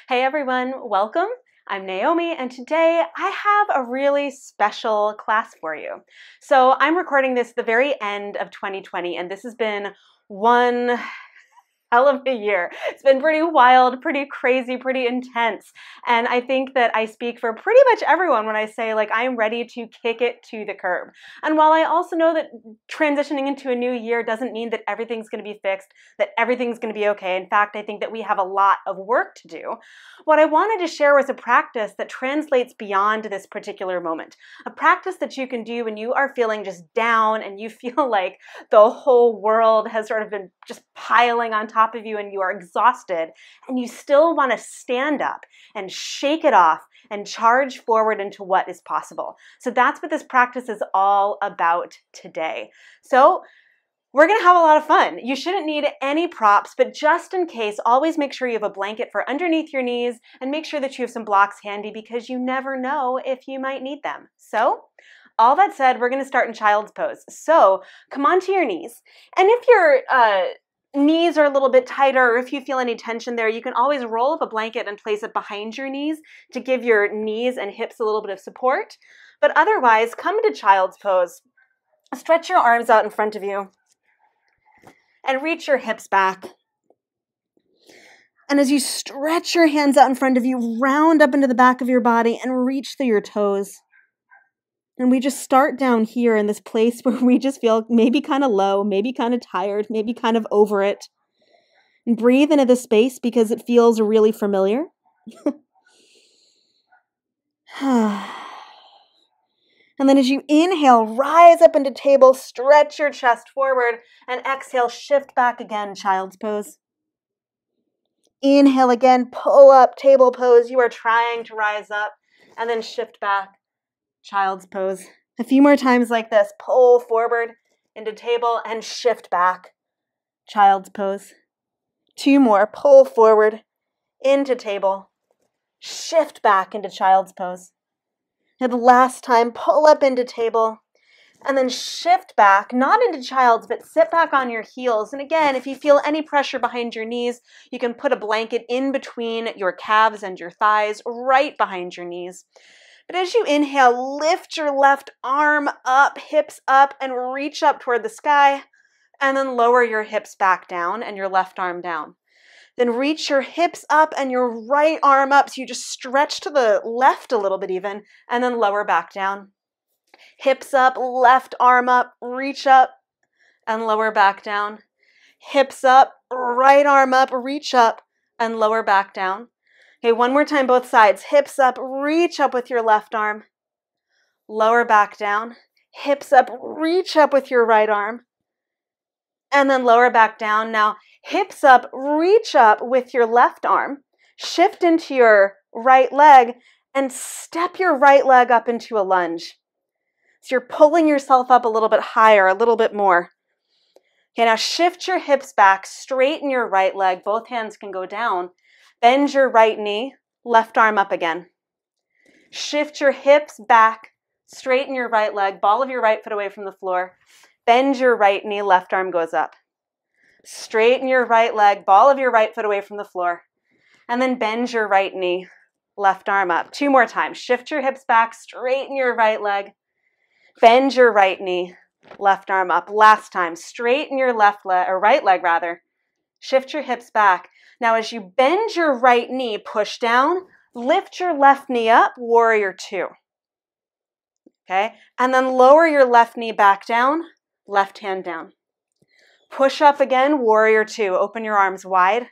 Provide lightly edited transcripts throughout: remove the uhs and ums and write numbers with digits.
Hey everyone, welcome. I'm Naomi, and today I have a really special class for you. So I'm recording this at the very end of 2020, and this has been one hell of a year. It's been pretty wild, pretty crazy, pretty intense. And I think that I speak for pretty much everyone when I say, I'm ready to kick it to the curb. And while I also know that transitioning into a new year doesn't mean that everything's going to be fixed, that everything's going to be okay. In fact, I think that we have a lot of work to do. What I wanted to share was a practice that translates beyond this particular moment. A practice that you can do when you are feeling just down and you feel like the whole world has sort of been just piling on top of you and you are exhausted and you still want to stand up and shake it off and charge forward into what is possible. So that's what this practice is all about today. So we're going to have a lot of fun. You shouldn't need any props, but just in case, always make sure you have a blanket for underneath your knees and make sure that you have some blocks handy because you never know if you might need them. So all that said, we're going to start in child's pose. So come onto your knees. And if your knees are a little bit tighter or if you feel any tension there, you can always roll up a blanket and place it behind your knees to give your knees and hips a little bit of support. But otherwise, come into child's pose. Stretch your arms out in front of you and reach your hips back. And as you stretch your hands out in front of you, round up into the back of your body and reach through your toes. And we just start down here in this place where we just feel maybe kind of low, maybe kind of tired, maybe kind of over it. And breathe into this space because it feels really familiar. And then as you inhale, rise up into table, stretch your chest forward, and exhale, shift back again, child's pose. Inhale again, pull up, table pose. You are trying to rise up, and then shift back, child's pose. A few more times like this, pull forward into table and shift back, child's pose. 2 more, pull forward into table, shift back into child's pose. And the last time, pull up into table, and then shift back, not into child's, but sit back on your heels. And again, if you feel any pressure behind your knees, you can put a blanket in between your calves and your thighs, right behind your knees. But as you inhale, lift your left arm up, hips up, and reach up toward the sky, and then lower your hips back down and your left arm down. Then reach your hips up and your right arm up, so you just stretch to the left a little bit even, and then lower back down. Hips up, left arm up, reach up, and lower back down. Hips up, right arm up, reach up, and lower back down. Okay, one more time, both sides. Hips up, reach up with your left arm, lower back down. Hips up, reach up with your right arm, and then lower back down. Now, hips up, reach up with your left arm, shift into your right leg, and step your right leg up into a lunge. So you're pulling yourself up a little bit higher, a little bit more. Okay, now shift your hips back, straighten your right leg. Both hands can go down. Bend your right knee, left arm up again. Shift your hips back, straighten your right leg, ball of your right foot away from the floor. Bend your right knee, left arm goes up. Straighten your right leg, ball of your right foot away from the floor. And then bend your right knee, left arm up. 2 more times. Shift your hips back, straighten your right leg. Bend your right knee, left arm up. Last time. Straighten your left leg, or right leg rather. Shift your hips back. Now as you bend your right knee, push down, lift your left knee up, warrior 2. Okay? And then lower your left knee back down, left hand down. Push up again, warrior 2. Open your arms wide.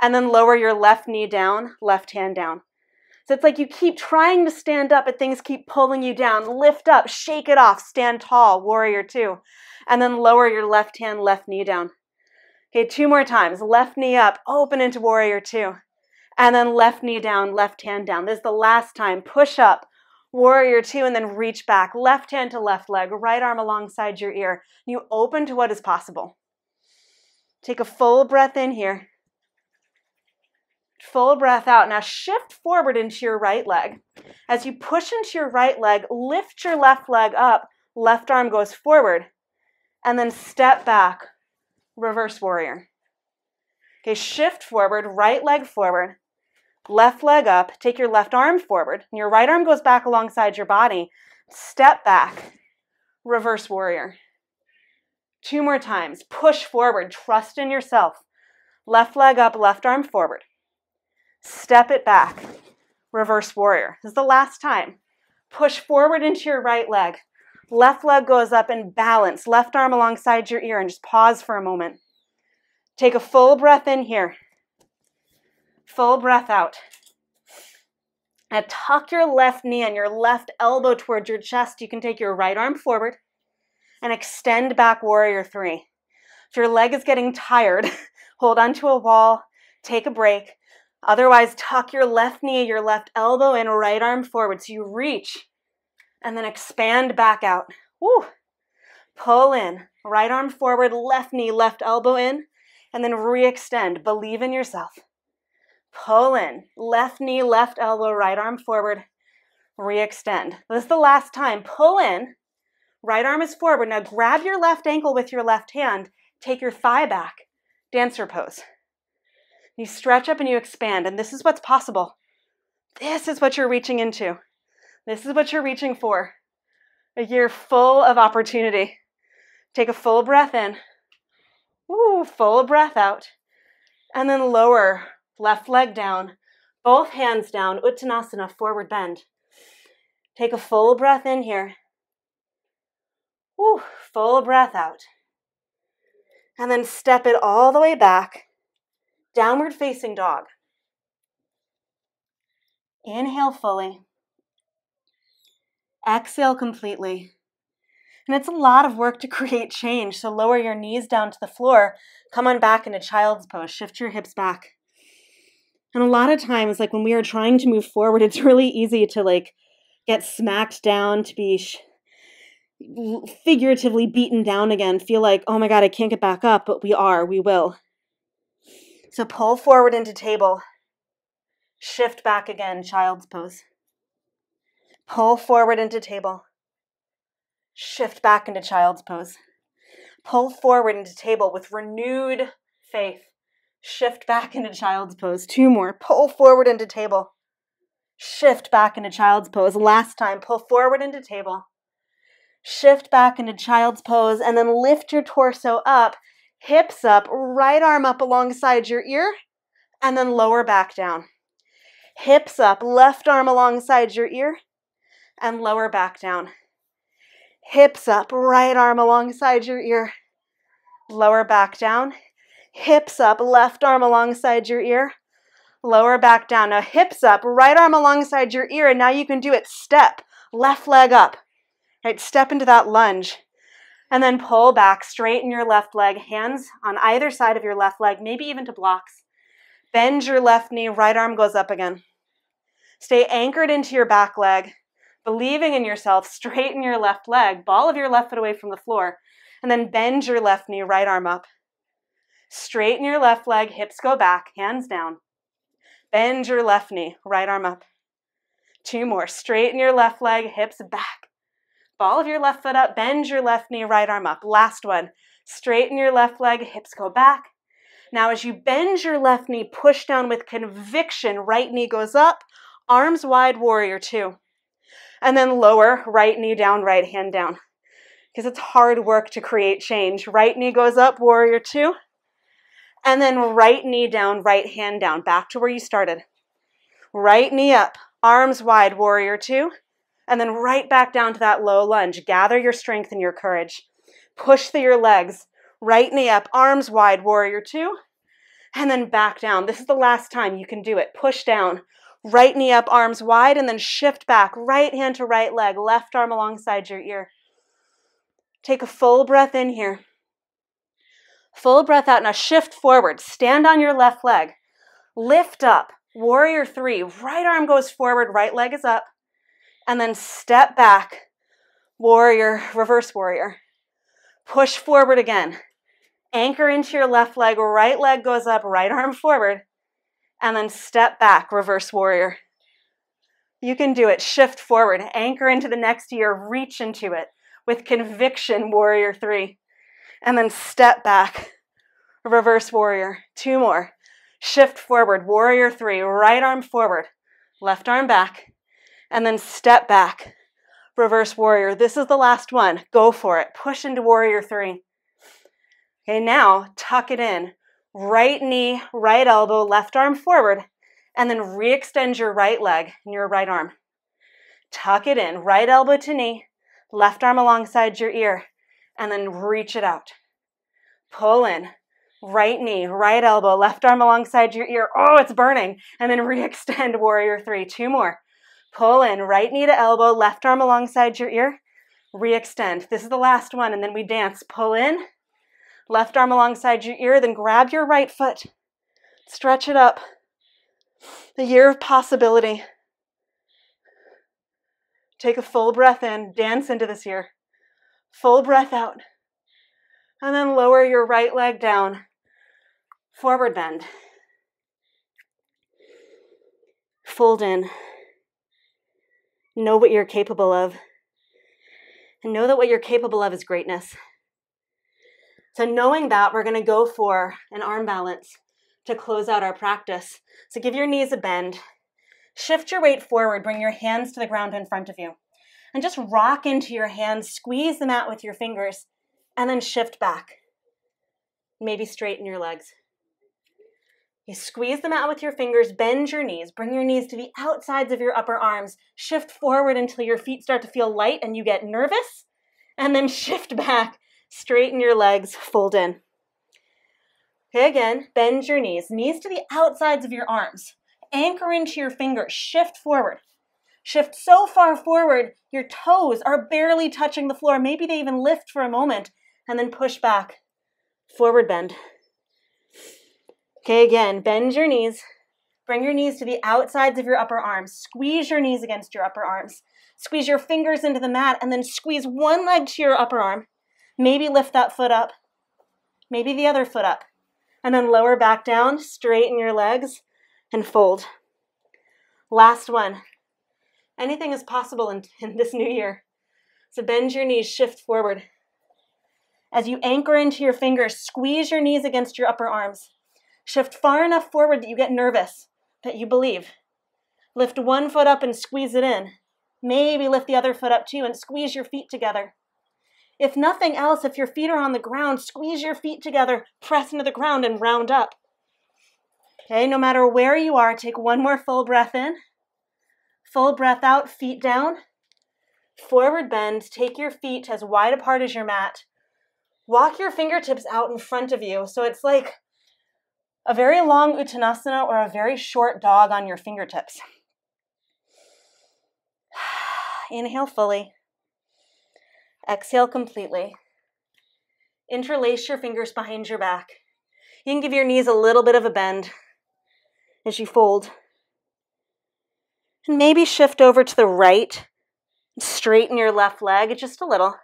And then lower your left knee down, left hand down. So it's like you keep trying to stand up, but things keep pulling you down. Lift up, shake it off, stand tall, warrior 2. And then lower your left hand, left knee down. Okay, 2 more times. Left knee up, open into warrior 2. And then left knee down, left hand down. This is the last time. Push up, warrior 2, and then reach back. Left hand to left leg, right arm alongside your ear. You open to what is possible. Take a full breath in here. Full breath out. Now shift forward into your right leg. As you push into your right leg, lift your left leg up. Left arm goes forward. And then step back. Reverse warrior. Okay, shift forward, right leg forward. Left leg up, take your left arm forward, and your right arm goes back alongside your body. Step back, reverse warrior. 2 more times. Push forward, trust in yourself. Left leg up, left arm forward. Step it back, reverse warrior. This is the last time. Push forward into your right leg. Left leg goes up and balance. Left arm alongside your ear and just pause for a moment. Take a full breath in here. Full breath out. Now tuck your left knee and your left elbow towards your chest. You can take your right arm forward and extend back warrior 3. If your leg is getting tired, hold onto a wall, take a break. Otherwise, tuck your left knee, your left elbow, and right arm forward. So you reach and then expand back out. Woo. Pull in, right arm forward, left knee, left elbow in, and then re-extend. Believe in yourself. Pull in, left knee, left elbow, right arm forward, re-extend. This is the last time. Pull in, right arm is forward. Now grab your left ankle with your left hand, take your thigh back, dancer pose. You stretch up and you expand, and this is what's possible. This is what you're reaching into. This is what you're reaching for. A year full of opportunity. Take a full breath in. Ooh, full breath out. And then lower, left leg down, both hands down, Uttanasana, forward bend. Take a full breath in here. Ooh, full breath out. And then step it all the way back. Downward facing dog. Inhale fully. Exhale completely. And it's a lot of work to create change, so lower your knees down to the floor. Come on back into child's pose. Shift your hips back. And a lot of times, like when we are trying to move forward, it's really easy to get smacked down, to be figuratively beaten down again, feel like, oh my God, I can't get back up, but we will. So pull forward into table. Shift back again, child's pose. Pull forward into table. Shift back into child's pose. Pull forward into table with renewed faith. Shift back into child's pose. 2 more. Pull forward into table. Shift back into child's pose. Last time, pull forward into table. Shift back into child's pose, and then lift your torso up, hips up, right arm up alongside your ear, and then lower back down. Hips up, left arm alongside your ear, and lower back down. Hips up, right arm alongside your ear, lower back down. Hips up, left arm alongside your ear, lower back down. Now hips up, right arm alongside your ear, and now you can do it. Step, left leg up. Right, step into that lunge. And then pull back, straighten your left leg, hands on either side of your left leg, maybe even to blocks. Bend your left knee, right arm goes up again. Stay anchored into your back leg, believing in yourself. Straighten your left leg, ball of your left foot away from the floor, and then bend your left knee, right arm up. Straighten your left leg, hips go back, hands down. Bend your left knee, right arm up. 2 more. Straighten your left leg, hips back. Ball of your left foot up, bend your left knee, right arm up. Last one. Straighten your left leg, hips go back. Now as you bend your left knee, push down with conviction. Right knee goes up, arms wide, warrior 2. And then lower, right knee down, right hand down. Because it's hard work to create change. Right knee goes up, warrior 2. And then right knee down, right hand down. Back to where you started. Right knee up, arms wide, warrior 2. And then right back down to that low lunge. Gather your strength and your courage. Push through your legs. Right knee up, arms wide, warrior 2. And then back down. This is the last time you can do it. Push down. Right knee up, arms wide, and then shift back. Right hand to right leg, left arm alongside your ear. Take a full breath in here. Full breath out. Now shift forward. Stand on your left leg. Lift up. Warrior 3. Right arm goes forward, right leg is up. And then step back. Warrior, reverse warrior. Push forward again. Anchor into your left leg. Right leg goes up, right arm forward. And then step back, reverse warrior. You can do it. Shift forward. Anchor into the next year. Reach into it with conviction, warrior 3. And then step back, reverse warrior. 2 more. Shift forward, warrior three, right arm forward, left arm back, and then step back, reverse warrior. This is the last one. Go for it. Push into warrior three. Okay, now tuck it in. Right knee, right elbow, left arm forward, and then re-extend your right leg and your right arm. Tuck it in, right elbow to knee, left arm alongside your ear, and then reach it out. Pull in, right knee, right elbow, left arm alongside your ear. Oh, it's burning. And then re-extend warrior three. Two more. Pull in, right knee to elbow, left arm alongside your ear. Re-extend. This is the last one, and then we dance. Pull in, left arm alongside your ear, then grab your right foot. Stretch it up. The year of possibility. Take a full breath in. Dance into this year. Full breath out. And then lower your right leg down. Forward bend. Fold in. Know what you're capable of. And know that what you're capable of is greatness. So knowing that, we're going to go for an arm balance to close out our practice. So give your knees a bend. Shift your weight forward. Bring your hands to the ground in front of you. And just rock into your hands. Squeeze the mat with your fingers. And then shift back. Maybe straighten your legs. You squeeze the mat with your fingers, bend your knees, bring your knees to the outsides of your upper arms, shift forward until your feet start to feel light and you get nervous, and then shift back, straighten your legs, fold in. Okay, again, bend your knees to the outsides of your arms, anchor into your fingers, shift forward. Shift so far forward, your toes are barely touching the floor, maybe they even lift for a moment, and then push back, forward bend. Okay, again, bend your knees. Bring your knees to the outsides of your upper arms. Squeeze your knees against your upper arms. Squeeze your fingers into the mat and then squeeze one leg to your upper arm. Maybe lift that foot up. Maybe the other foot up. And then lower back down, straighten your legs, and fold. Last one. Anything is possible in this new year. So bend your knees, shift forward. As you anchor into your fingers, squeeze your knees against your upper arms. Shift far enough forward that you get nervous, that you believe. Lift one foot up and squeeze it in. Maybe lift the other foot up too and squeeze your feet together. If nothing else, if your feet are on the ground, squeeze your feet together, press into the ground and round up. Okay, no matter where you are, take one more full breath in. Full breath out, feet down. Forward bend, take your feet as wide apart as your mat. Walk your fingertips out in front of you so it's like a very long Uttanasana or a very short dog on your fingertips. Inhale fully. Exhale completely. Interlace your fingers behind your back. You can give your knees a little bit of a bend as you fold. And maybe shift over to the right. Straighten your left leg just a little.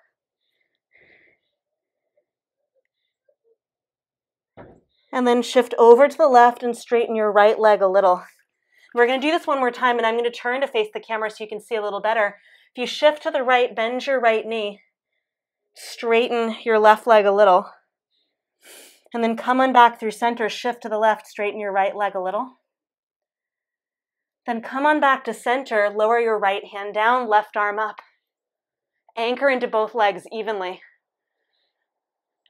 And then shift over to the left and straighten your right leg a little. We're going to do this one more time, and I'm going to turn to face the camera so you can see a little better. If you shift to the right, bend your right knee. Straighten your left leg a little. And then come on back through center, shift to the left, straighten your right leg a little. Then come on back to center, lower your right hand down, left arm up. Anchor into both legs evenly.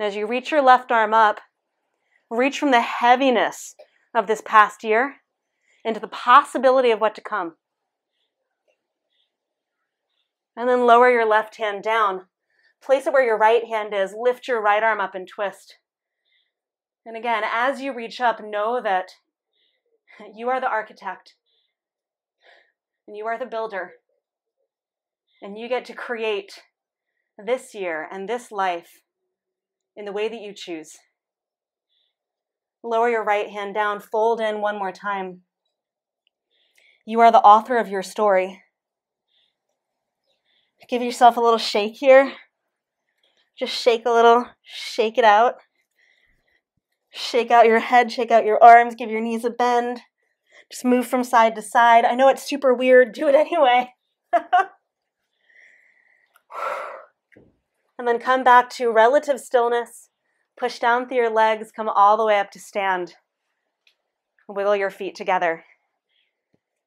And as you reach your left arm up, reach from the heaviness of this past year into the possibility of what to come. And then lower your left hand down. Place it where your right hand is. Lift your right arm up and twist. And again, as you reach up, know that you are the architect. And you are the builder. And you get to create this year and this life in the way that you choose. Lower your right hand down, fold in one more time. You are the author of your story. Give yourself a little shake here. Just shake a little, shake it out. Shake out your head, shake out your arms, give your knees a bend. Just move from side to side. I know it's super weird, do it anyway. And then come back to relative stillness. Push down through your legs, come all the way up to stand. Wiggle your feet together.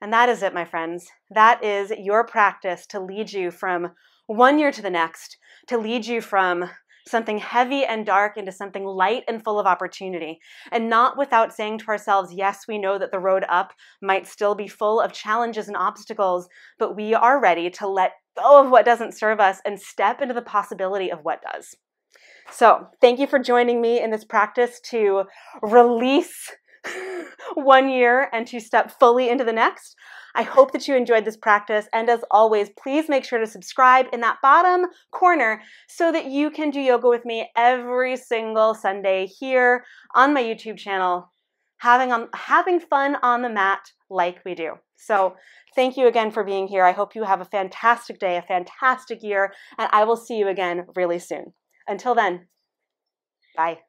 And that is it, my friends. That is your practice to lead you from one year to the next, to lead you from something heavy and dark into something light and full of opportunity. And not without saying to ourselves, yes, we know that the road up might still be full of challenges and obstacles, but we are ready to let go of what doesn't serve us and step into the possibility of what does. So thank you for joining me in this practice to release 1 year and to step fully into the next. I hope that you enjoyed this practice, and as always, please make sure to subscribe in that bottom corner so that you can do yoga with me every single Sunday here on my YouTube channel, having fun on the mat like we do. So thank you again for being here. I hope you have a fantastic day, a fantastic year, and I will see you again really soon. Until then, bye.